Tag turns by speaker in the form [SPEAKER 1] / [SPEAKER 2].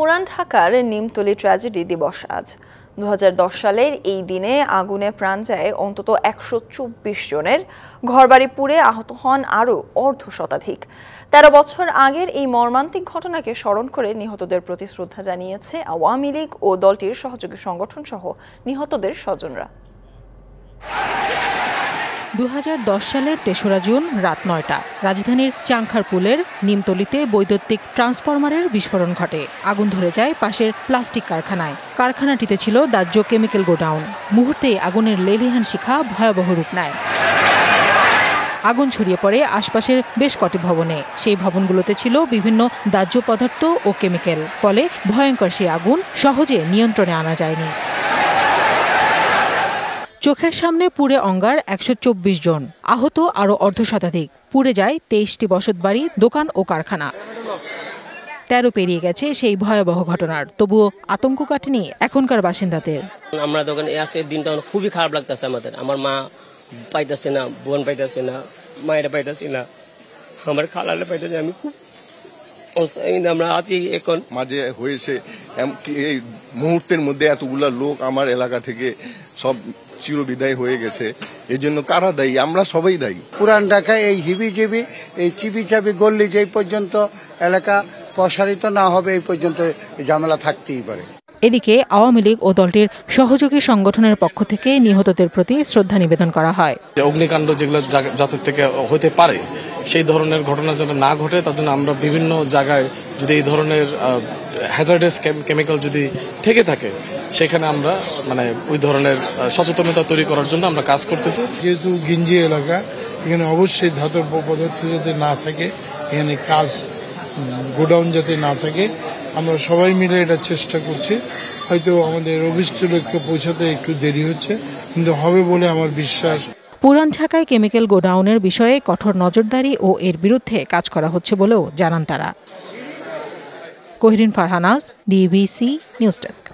[SPEAKER 1] পুরান ঢাকার নিমতলী ট্র্যাজেডি দিবস আজ 2010 সালের এই দিনে আগুনে প্রাণ যায় অন্তত 124 জনের, ঘরবাড়ি পুড়ে আহত হন আরও অর্ধশতাধিক। 13 বছর আগের এই মর্মান্তিক ঘটনাকে স্মরণ করে নিহতদের প্রতি শ্রদ্ধা জানিয়েছে আওয়ামী লীগ ও দলটির সহযোগী সংগঠন সহ নিহতদের স্বজনরা।
[SPEAKER 2] 2010 সালের 3রা জুন রাত 9টা রাজধানীর চাংখারপুলের নিমতলীতে বৈদ্যুতিক ট্রান্সফরমারের বিস্ফোরণ ঘটে। আগুন ধরে যায় পাশের প্লাস্টিক কারখানায়। কারখানাটিতে ছিল দাহ্য কেমিক্যাল গোডাউন। মুহূর্তে আগুনের লেলিহান শিখা ভয়াবহ রূপ নেয়। আগুন ছড়িয়ে পড়ে আশপাশের বেশ কটি ভবনে। সেই ভবনগুলোতে ছিল বিভিন্ন দাহ্য পদার্থ ও কেমিক্যাল। ফলে ভয়ঙ্কর সেই আগুন সহজে নিয়ন্ত্রণে আনা যায়নি। চোখের সামনে পুড়ে অঙ্গার 124 জন, আহত আরও অর্ধশতাধিক। পুড়ে যায় 23টি বসতবাড়ি, দোকান ও কারখানা। 13 পেরিয়ে গেছে সেই ভয়াবহ ঘটনার, তবুও আতঙ্ক কাটেনি এখনকার বাসিন্দাদের।
[SPEAKER 3] আমরা দোকানে আছে, দিনটা খুবই খারাপ লাগতেছে আমাদের। আমার মা পাইতেছে না, বোন পাইতেছে না, মায়েরা পাইতেছে না, আমার খালারে পাইতেছে। আমি খুব আমরা আছি এখন
[SPEAKER 4] মাঝে হয়েছে এই মুহূর্তের মধ্যে এতগুলা লোক আমার এলাকা থেকে সব চিরবিদায় হয়ে গেছে। এই জন্য কারা দায়ী? আমরা সবাই দায়ী।
[SPEAKER 5] পুরান ঢাকায় এই হিবিজিবি, এই চিবিচাবি গল্লি যেই পর্যন্ত এলাকা প্রসারিত না হবে এই পর্যন্ত ঝামেলা থাকতেই পারে।
[SPEAKER 2] এদিকে আওয়ামী লীগ ও দলটির সহযোগী সংগঠনের পক্ষ থেকে নিহতদের প্রতি শ্রদ্ধা নিবেদন করা হয়।
[SPEAKER 6] অগ্নিকাণ্ড যেগুলো যাতে থেকে হতে পারে সেই ধরনের ঘটনা যেন না ঘটে, তার জন্য আমরা বিভিন্ন জায়গায় যদি এই ধরনের হ্যাজার্ডাস কেমিক্যাল যদি থেকে থাকে সেখানে আমরা ওই ধরনের সচেতনতা তৈরি করার জন্য আমরা কাজ করতেছি।
[SPEAKER 7] যেহেতু গিঞ্জি এলাকা, এখানে অবশ্যই ধাতব পদার্থ যাতে না থাকে, এখানে কাজ গোডাউন যাতে না থাকে, আমরা সবাই মিলে এটা চেষ্টা করছি। হয়তো আমাদের অভিষ্ট লক্ষ্যে পৌঁছাতে একটু দেরি হচ্ছে, কিন্তু হবে বলে আমার বিশ্বাস।
[SPEAKER 2] পুরান ঢাকায় কেমিক্যাল গোডাউনের বিষয়ে কঠোর নজরদারি ও এর বিরুদ্ধে কাজ করা হচ্ছে বলেও জানান তারা। কোহিরিন ফারহানাজ, ডিবিসি নিউজ ডেস্ক।